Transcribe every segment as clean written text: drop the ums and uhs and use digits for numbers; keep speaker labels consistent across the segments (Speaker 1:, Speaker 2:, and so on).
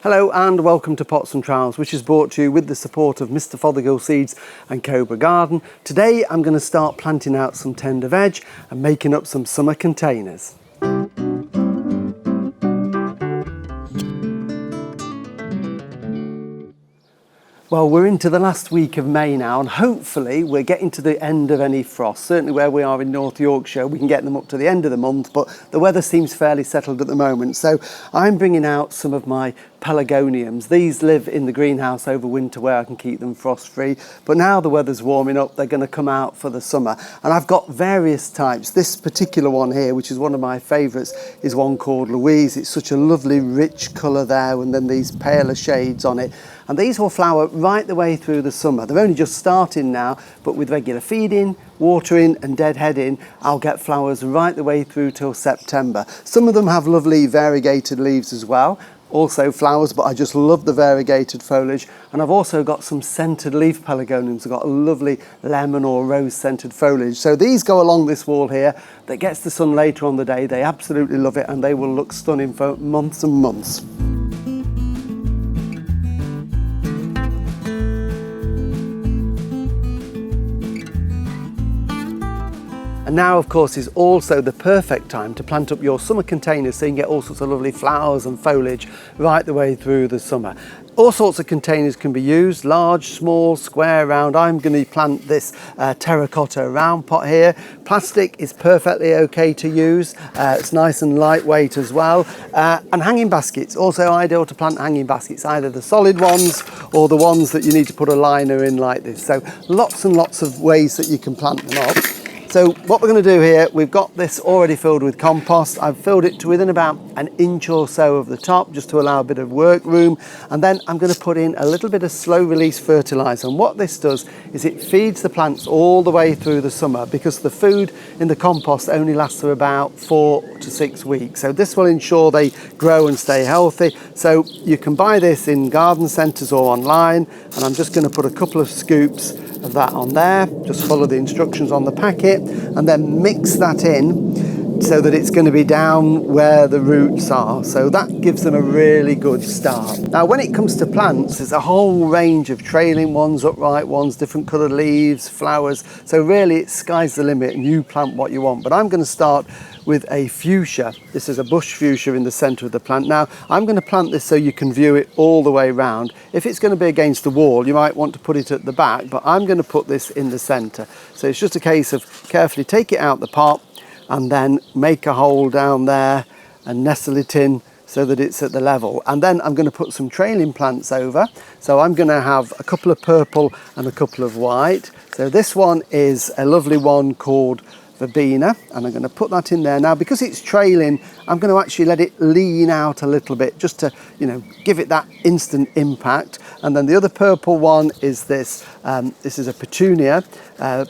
Speaker 1: Hello and welcome to Pots and Trowels, which is brought to you with the support of Mr. Fothergill Seeds and Cobra Garden. Today I'm going to start planting out some tender veg and making up some summer containers. Well, we're into the last week of May now, and hopefully we're getting to the end of any frost. Certainly where we are in North Yorkshire, we can get them up to the end of the month, but the weather seems fairly settled at the moment. So I'm bringing out some of my Pelargoniums. These live in the greenhouse over winter where I can keep them frost free, but now the weather's warming up, they're going to come out for the summer. And I've got various types. This particular one here, which is one of my favourites, is one called Louise. It's such a lovely rich colour there, and then these paler shades on it. And these will flower right the way through the summer. They're only just starting now, but with regular feeding, watering and deadheading, I'll get flowers right the way through till September. Some of them have lovely variegated leaves as well, also flowers, but I just love the variegated foliage. And I've also got some scented leaf pelargoniums. I've got a lovely lemon or rose scented foliage. So these go along this wall here that gets the sun later on the day. They absolutely love it and they will look stunning for months and months. And now, of course, is also the perfect time to plant up your summer containers so you can get all sorts of lovely flowers and foliage right the way through the summer. All sorts of containers can be used, large, small, square, round. I'm going to plant this terracotta round pot here. Plastic is perfectly okay to use. It's nice and lightweight as well. And hanging baskets, also ideal to plant hanging baskets, either the solid ones or the ones that you need to put a liner in like this. So lots and lots of ways that you can plant them up. So what we're going to do here, we've got this already filled with compost. I've filled it to within about an inch or so of the top just to allow a bit of work room. And then I'm going to put in a little bit of slow release fertiliser. And what this does is it feeds the plants all the way through the summer because the food in the compost only lasts for about 4 to 6 weeks. So this will ensure they grow and stay healthy. So you can buy this in garden centres or online. And I'm just going to put a couple of scoops of that on there. Just follow the instructions on the packet and then mix that in so that it's going to be down where the roots are. So that gives them a really good start. Now when it comes to plants, there's a whole range of trailing ones, upright ones, different coloured leaves, flowers. So really it's sky's the limit and you plant what you want. But I'm going to start with a fuchsia. This is a bush fuchsia in the centre of the plant. Now I'm going to plant this so you can view it all the way round. If it's going to be against the wall, you might want to put it at the back, but I'm going to put this in the centre. So it's just a case of carefully take it out the pot and then make a hole down there and nestle it in so that it's at the level. And then I'm going to put some trailing plants over. So I'm going to have a couple of purple and a couple of white. So this one is a lovely one called Verbena, and I'm going to put that in there. Now because it's trailing, I'm going to actually let it lean out a little bit just to, give it that instant impact. And then the other purple one is this. This is a petunia,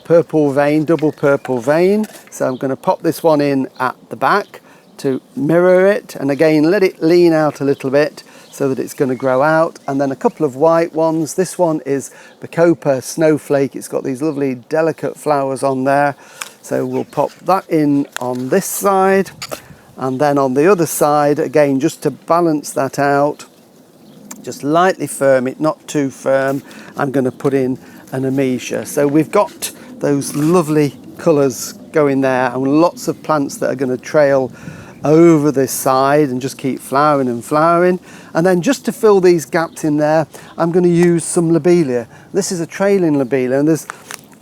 Speaker 1: purple vein, double purple vein. So I'm going to pop this one in at the back to mirror it, and again let it lean out a little bit so that it's going to grow out. And then a couple of white ones. This one is the Bacopa Snowflake. It's got these lovely delicate flowers on there. So we'll pop that in on this side, and then on the other side, again, just to balance that out, just lightly firm it, not too firm, I'm going to put in an Amesia. So we've got those lovely colours going there and lots of plants that are going to trail over this side and just keep flowering and flowering. And then just to fill these gaps in there, I'm going to use some lobelia. This is a trailing lobelia, and there's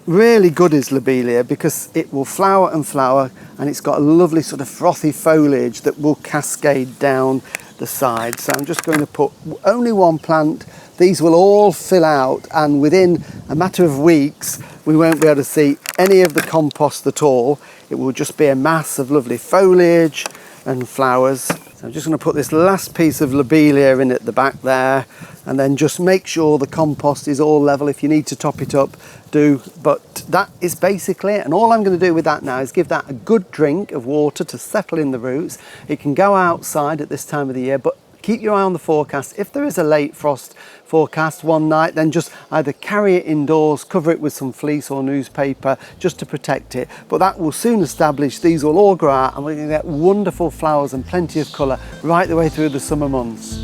Speaker 1: really good is lobelia because it will flower and flower, and it's got a lovely sort of frothy foliage that will cascade down the side. So I'm just going to put only one plant. These will all fill out, and within a matter of weeks we won't be able to see any of the compost at all. It will just be a mass of lovely foliage and flowers. So I'm just going to put this last piece of lobelia in at the back there, and then just make sure the compost is all level. If you need to top it up, do, but that is basically it. And all I'm going to do with that now is give that a good drink of water to settle in the roots. It can go outside at this time of the year, but keep your eye on the forecast. If there is a late frost forecast one night, then just either carry it indoors, cover it with some fleece or newspaper just to protect it. But that will soon establish, these will all grow out, and we're going to get wonderful flowers and plenty of colour right the way through the summer months.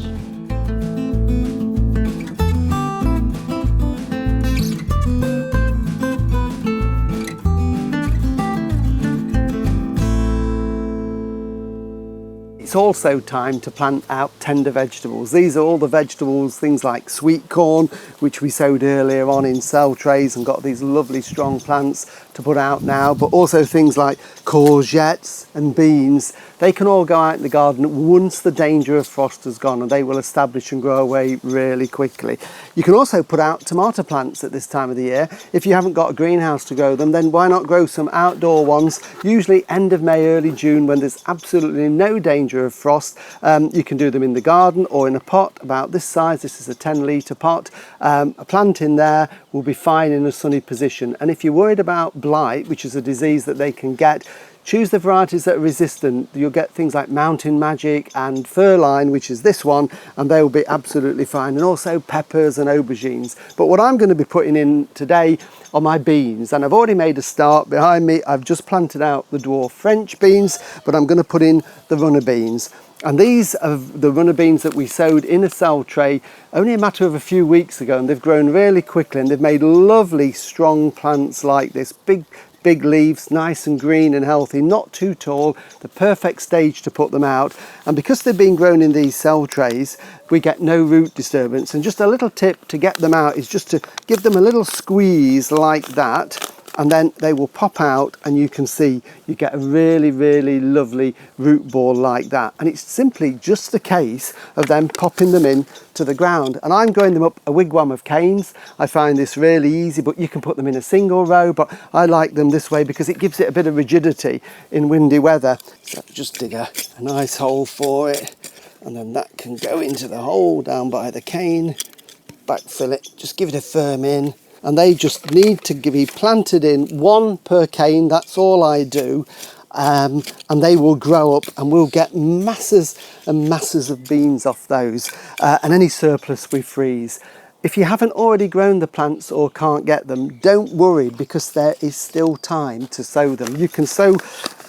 Speaker 1: it's also time to plant out tender vegetables. These are all the vegetables, things like sweet corn, which we sowed earlier on in cell trays and got these lovely strong plants to put out now, but also things like courgettes and beans. They can all go out in the garden once the danger of frost has gone, and they will establish and grow away really quickly. You can also put out tomato plants at this time of the year. If you haven't got a greenhouse to grow them, then why not grow some outdoor ones, usually end of May, early June, when there's absolutely no danger of frost. You can do them in the garden or in a pot about this size. This is a 10-litre pot. A plant in there will be fine in a sunny position. And if you're worried about blight, which is a disease that they can get, choose the varieties that are resistant. You'll get things like Mountain Magic and Furline, which is this one, and they will be absolutely fine. And also peppers and aubergines. But what I'm going to be putting in today are my beans, and I've already made a start behind me. I've just planted out the dwarf French beans, but I'm going to put in the runner beans. And these are the runner beans that we sowed in a cell tray only a matter of a few weeks ago, and they've grown really quickly and they've made lovely strong plants like this. Big leaves, nice and green and healthy, not too tall, the perfect stage to put them out. And because they've been grown in these cell trays, we get no root disturbance. And just a little tip to get them out is just to give them a little squeeze like that, and then they will pop out, and you can see you get a really, really lovely root ball like that. And it's simply just a case of them popping them in to the ground. And I'm growing them up a wigwam of canes. I find this really easy, but you can put them in a single row, but I like them this way because it gives it a bit of rigidity in windy weather. So just dig a nice hole for it, and then that can go into the hole down by the cane. Backfill it, just give it a firm in. And they just need to be planted in, one per cane. That's all I do. And they will grow up, and we'll get masses and masses of beans off those, and any surplus we freeze. If you haven't already grown the plants or can't get them, don't worry, because there is still time to sow them. You can sow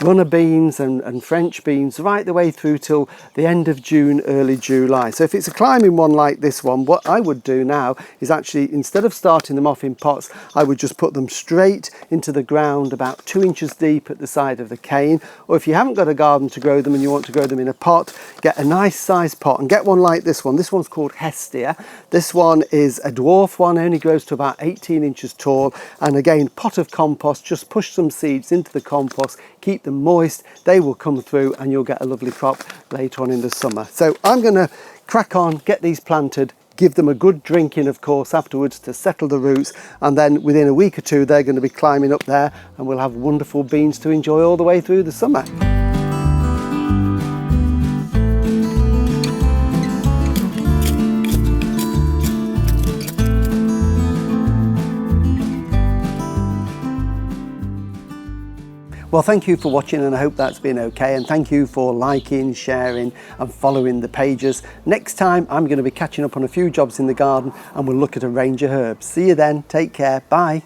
Speaker 1: runner beans and French beans right the way through till the end of June, early July. So if it's a climbing one like this one, what I would do now is actually, instead of starting them off in pots, I would just put them straight into the ground about 2 inches deep at the side of the cane. Or if you haven't got a garden to grow them and you want to grow them in a pot, get a nice sized pot and get one like this one. This one's called Hestia. This one is a dwarf one, only grows to about 18 inches tall. And again, pot of compost, just push some seeds into the compost, keep them moist, they will come through, and you'll get a lovely crop later on in the summer. So I'm going to crack on, get these planted, give them a good drinking, of course, afterwards to settle the roots, and then within a week or two they're going to be climbing up there, and we'll have wonderful beans to enjoy all the way through the summer. Well, thank you for watching, and I hope that's been okay, and thank you for liking, sharing and following the pages. Next time I'm going to be catching up on a few jobs in the garden, and we'll look at a range of herbs. See you then, take care, bye.